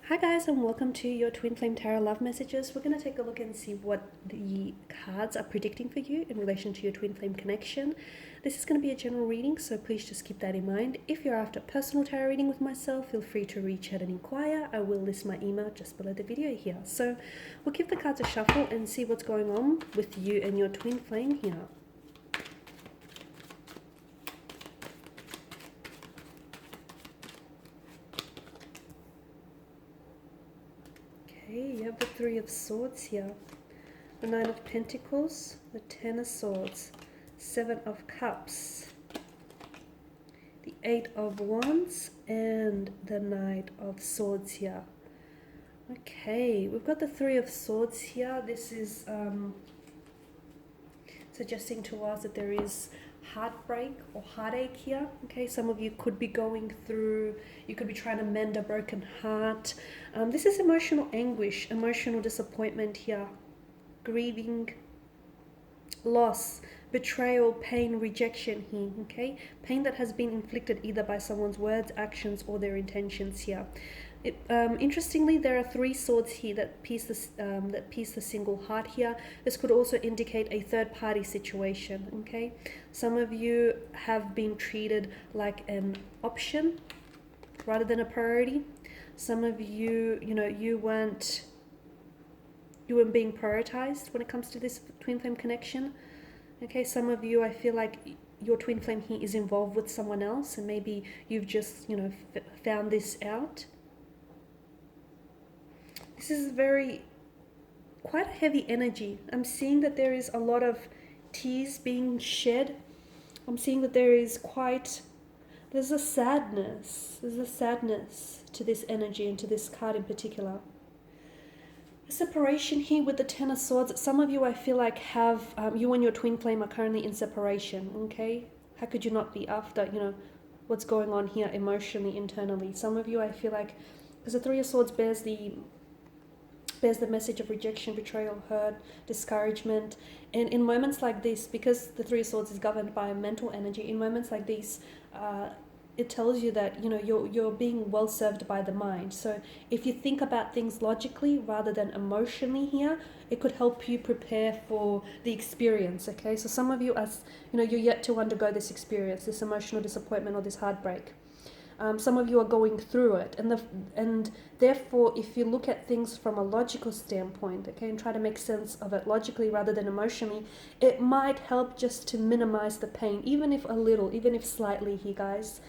Hi guys, and welcome to your Twin Flame Tarot Love Messages. We're going to take a look and see what the cards are predicting for you in relation to your Twin Flame connection. This is going to be a general reading, so please just keep that in mind. If you're after personal tarot reading with myself, feel free to reach out and inquire. I will list my email just below the video here. So we'll give the cards a shuffle and see what's going on with you and your Twin Flame here. Okay, you have the Three of Swords here, the Nine of Pentacles, the Ten of Swords, Seven of Cups, the Eight of Wands, and the Knight of Swords here. Okay, we've got the Three of Swords here. This is suggesting to us that there is heartbreak or heartache here. Okay, some of you could be going through, you could be trying to mend a broken heart. This is emotional anguish, emotional disappointment here, grieving, loss, betrayal, pain, rejection here. Okay, pain that has been inflicted either by someone's words, actions, or their intentions here. Interestingly, there are three swords here that piece the single heart here. This could also indicate a third-party situation. Okay, some of you have been treated like an option rather than a priority. Some of you, you weren't being prioritized when it comes to this twin flame connection. Okay, some of you, I feel like your twin flame here is involved with someone else, and maybe you've just, found this out. This is quite a heavy energy. I'm seeing that there is a lot of tears being shed. I'm seeing that there's a sadness. There's a sadness to this energy and to this card in particular. A separation here with the Ten of Swords. Some of you, I feel like, have, you and your twin flame are currently in separation, okay? How could you not be after, what's going on here emotionally, internally? Some of you, I feel like, because the Three of Swords bears the message of rejection, betrayal, hurt, discouragement. And in moments like this, because the Three of Swords is governed by mental energy, in moments like these, it tells you that you're being well served by the mind. So if you think about things logically rather than emotionally here, it could help you prepare for the experience. Okay, so some of you, as you're yet to undergo this experience, this emotional disappointment or this heartbreak. Some of you are going through it, and therefore, if you look at things from a logical standpoint, okay, and try to make sense of it logically rather than emotionally, it might help just to minimize the pain, even if a little, even if slightly here, guys.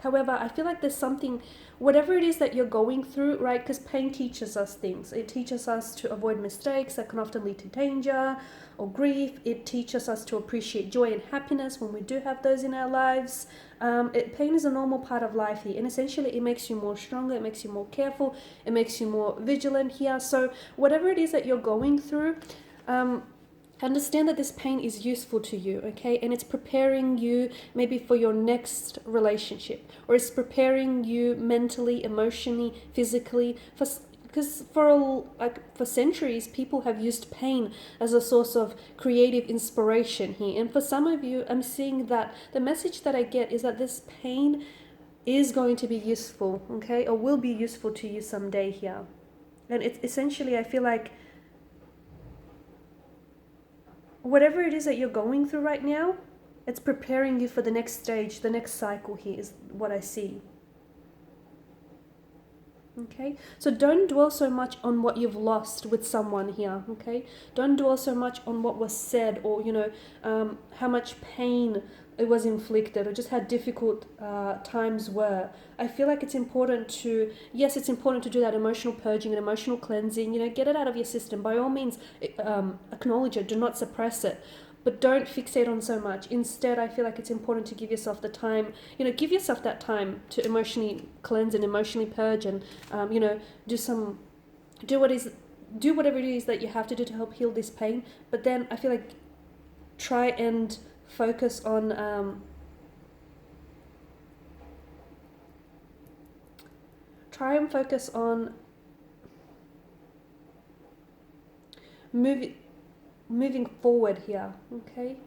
However, I feel like there's something, whatever it is that you're going through, right? Because pain teaches us things. It teaches us to avoid mistakes that can often lead to danger or grief. It teaches us to appreciate joy and happiness when we do have those in our lives. Pain is a normal part of life here, and essentially it makes you more stronger, it makes you more careful, it makes you more vigilant here. So whatever it is that you're going through, understand that this pain is useful to you, okay? And it's preparing you maybe for your next relationship, or it's preparing you mentally, emotionally, physically, because for centuries people have used pain as a source of creative inspiration here. And for some of you, I'm seeing that the message that I get is that this pain is going to be useful, okay, or will be useful to you someday here. And it's essentially, I feel like, whatever it is that you're going through right now, it's preparing you for the next stage, the next cycle here is what I see. Okay, so don't dwell so much on what you've lost with someone here, okay? Don't dwell so much on what was said, or, how much pain it was inflicted, or just how difficult times were. I feel like it's important to do that emotional purging and emotional cleansing, get it out of your system. By all means, acknowledge it, do not suppress it. But don't fixate on so much. Instead, I feel like it's important to give yourself the time, give yourself that time to emotionally cleanse and emotionally purge, and, do whatever it is that you have to do to help heal this pain. But then I feel like try and focus on, moving forward here, okay?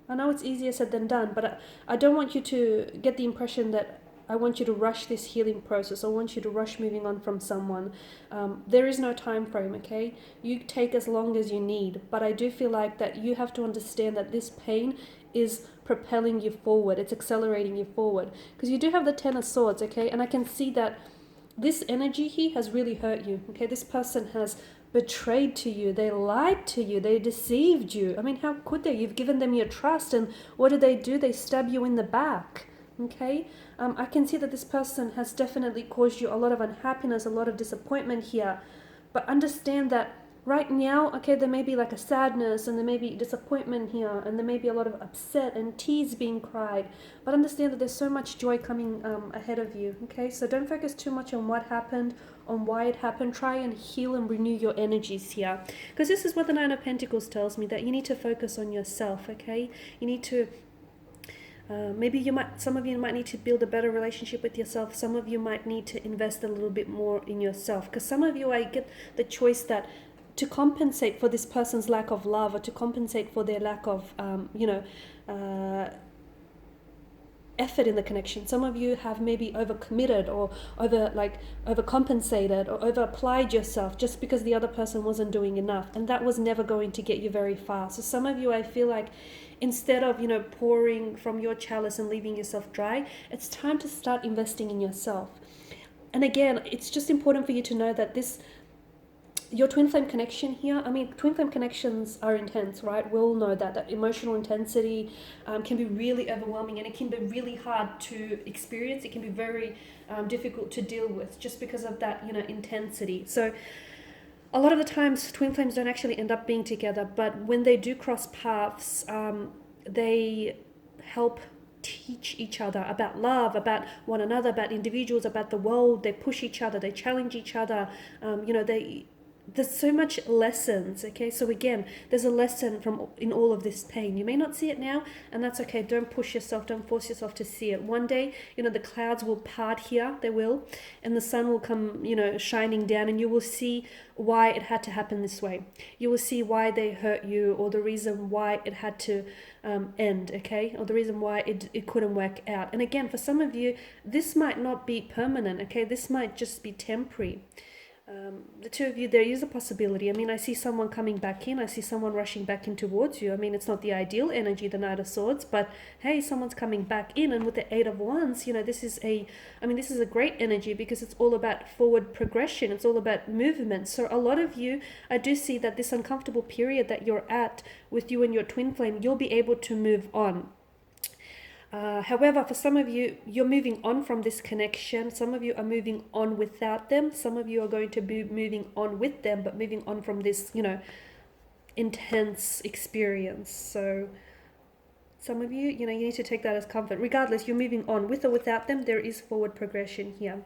I know it's easier said than done, but I don't want you to get the impression that I want you to rush this healing process. I want you to rush moving on from someone. There is no time frame, okay? You take as long as you need, but I do feel like that you have to understand that this pain is propelling you forward. It's accelerating you forward, because you do have the Ten of Swords, okay? And I can see that this energy here has really hurt you, okay? This person has betrayed to you. They lied to you. They deceived you. I mean, how could they? You've given them your trust, and what do? They stab you in the back, okay? I can see that this person has definitely caused you a lot of unhappiness, a lot of disappointment here. But understand that right now, okay, there may be like a sadness, and there may be disappointment here, and there may be a lot of upset and tears being cried. But understand that there's so much joy coming ahead of you, okay? So don't focus too much on what happened, on why it happened. Try and heal and renew your energies here, because this is what the Nine of Pentacles tells me, that you need to focus on yourself, okay? You need to some of you might need to build a better relationship with yourself. Some of you might need to invest a little bit more in yourself, because some of you, I get the choice that to compensate for this person's lack of love, or to compensate for their lack of effort in the connection. Some of you have maybe overcommitted, or overcompensated, or over applied yourself just because the other person wasn't doing enough, and that was never going to get you very far. So some of you, I feel like, instead of pouring from your chalice and leaving yourself dry, it's time to start investing in yourself. And again, it's just important for you to know that your twin flame connection here, I mean, twin flame connections are intense, right? We'll know that emotional intensity can be really overwhelming, and it can be really hard to experience. It can be very difficult to deal with, just because of that, intensity. So a lot of the times twin flames don't actually end up being together, but when they do cross paths, they help teach each other about love, about one another, about individuals, about the world. They push each other, they challenge each other. There's so much lessons, okay? So again, there's a lesson in all of this pain. You may not see it now, and that's okay. Don't push yourself, don't force yourself to see it. One day, the clouds will part here, they will, and the sun will come, shining down, and you will see why it had to happen this way. You will see why they hurt you, or the reason why it had to end, okay? Or the reason why it couldn't work out. And again, for some of you, this might not be permanent, okay? This might just be temporary. The two of you, there is a possibility. I mean, I see someone coming back in. I see someone rushing back in towards you. I mean, it's not the ideal energy, the Knight of Swords, but hey, someone's coming back in. And with the Eight of Wands, this is a great energy, because it's all about forward progression. It's all about movement. So a lot of you, I do see that this uncomfortable period that you're at with you and your twin flame, you'll be able to move on. However, for some of you, you're moving on from this connection. Some of you are moving on without them. Some of you are going to be moving on with them, but moving on from this, intense experience. So some of you, you need to take that as comfort. Regardless, you're moving on with or without them. There is forward progression here.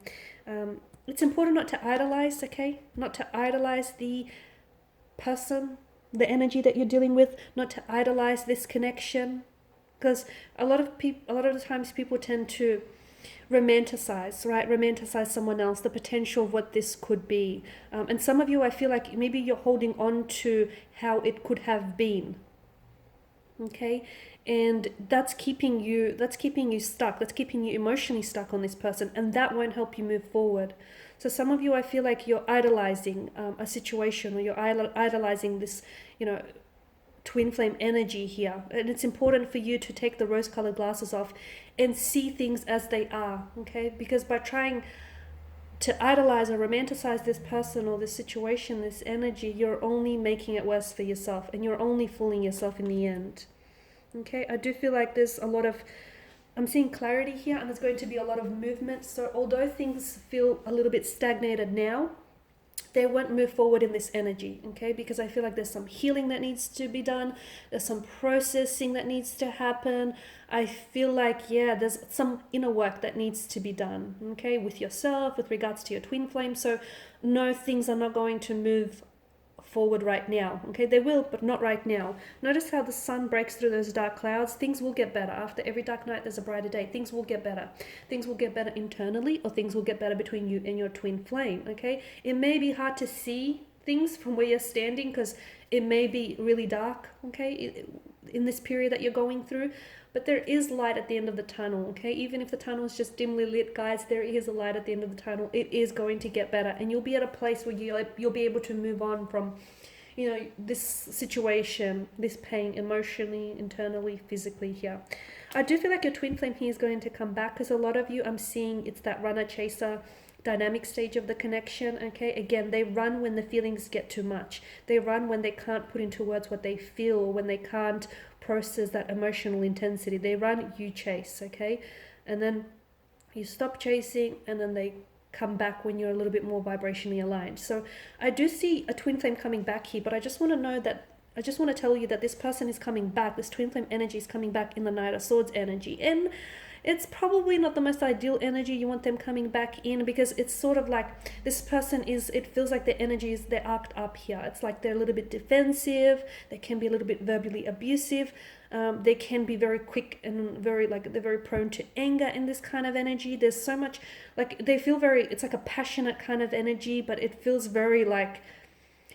It's important not to idolize, okay? Not to idolize the person, the energy that you're dealing with, not to idolize this connection. Because a lot of the times people tend to romanticize, right? Romanticize someone else, the potential of what this could be. And some of you, I feel like maybe you're holding on to how it could have been. Okay? And that's keeping you stuck. That's keeping you emotionally stuck on this person. And that won't help you move forward. So some of you, I feel like you're idolizing a situation, or you're idolizing this, twin flame energy here. And it's important for you to take the rose-colored glasses off and see things as they are, okay? Because by trying to idolize or romanticize this person or this situation, this energy, you're only making it worse for yourself, and you're only fooling yourself in the end, okay? I do feel like there's I'm seeing clarity here, and there's going to be a lot of movement. So although things feel a little bit stagnated now, they won't move forward in this energy, okay? Because I feel like there's some healing that needs to be done. There's some processing that needs to happen. I feel like, there's some inner work that needs to be done, okay? With yourself, with regards to your twin flame. So no, things are not going to move forward right now, okay? They will, but not right now. Notice how the sun breaks through those dark clouds. Things will get better. After every dark night, there's a brighter day. Things will get better. Things will get better internally, or things will get better between you and your twin flame, okay? It may be hard to see things from where you're standing, because it may be really dark, okay, in this period that you're going through. but there is light at the end of the tunnel, okay? Even if the tunnel is just dimly lit, guys, there is a light at the end of the tunnel. It is going to get better, and you'll be at a place where you'll be able to move on from, you know, this situation, this pain, emotionally, internally, physically here. I do feel like your twin flame here is going to come back, because a lot of you, I'm seeing it's that runner chaser dynamic stage of the connection. Okay, again, they run when the feelings get too much. They run when they can't put into words what they feel, or when they can't process that emotional intensity. They run, you chase. Okay, and then you stop chasing, and then they come back when you're a little bit more vibrationally aligned. So I do see a twin flame coming back here, but I just want to tell you that this person is coming back. This twin flame energy is coming back in the Knight of Swords energy, and it's probably not the most ideal energy you want them coming back in, because it's sort of like this person is, it feels like their energy is, they're arced up here. It's like they're a little bit defensive. They can be a little bit verbally abusive. They can be very quick and very, like, they're very prone to anger in this kind of energy. There's so much, like, they feel very, it's like a passionate kind of energy, but it feels very like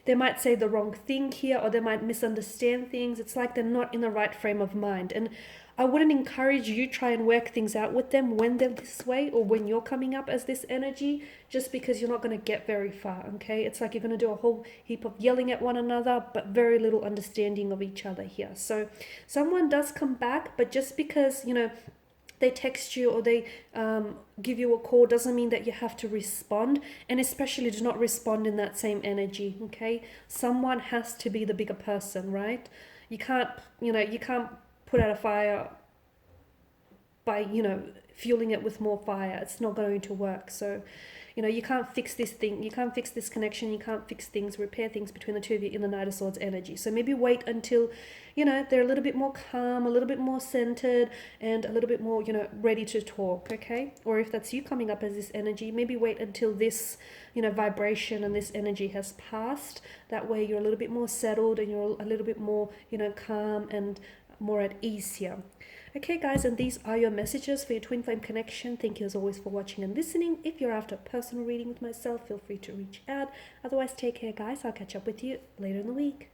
they might say the wrong thing here, or they might misunderstand things. It's like they're not in the right frame of mind. And I wouldn't encourage you try and work things out with them when they're this way, or when you're coming up as this energy, just because you're not going to get very far, okay? It's like you're going to do a whole heap of yelling at one another, but very little understanding of each other here. So someone does come back, but just because, you know, they text you or they give you a call doesn't mean that you have to respond, and especially do not respond in that same energy, okay? Someone has to be the bigger person, right? You can't put out a fire by, you know, fueling it with more fire. It's not going to work. So, you know, you can't fix this thing. You can't fix this connection. You can't fix things, repair things between the two of you in the Knight of Swords energy. So maybe wait until, you know, they're a little bit more calm, a little bit more centered, and a little bit more, you know, ready to talk, okay? Or if that's you coming up as this energy, maybe wait until this, you know, vibration and this energy has passed. That way you're a little bit more settled, and you're a little bit more, you know, calm and more at ease here. Okay, guys, and these are your messages for your twin flame connection. Thank you as always for watching and listening. If you're after a personal reading with myself, feel free to reach out. Otherwise, take care, guys. I'll catch up with you later in the week.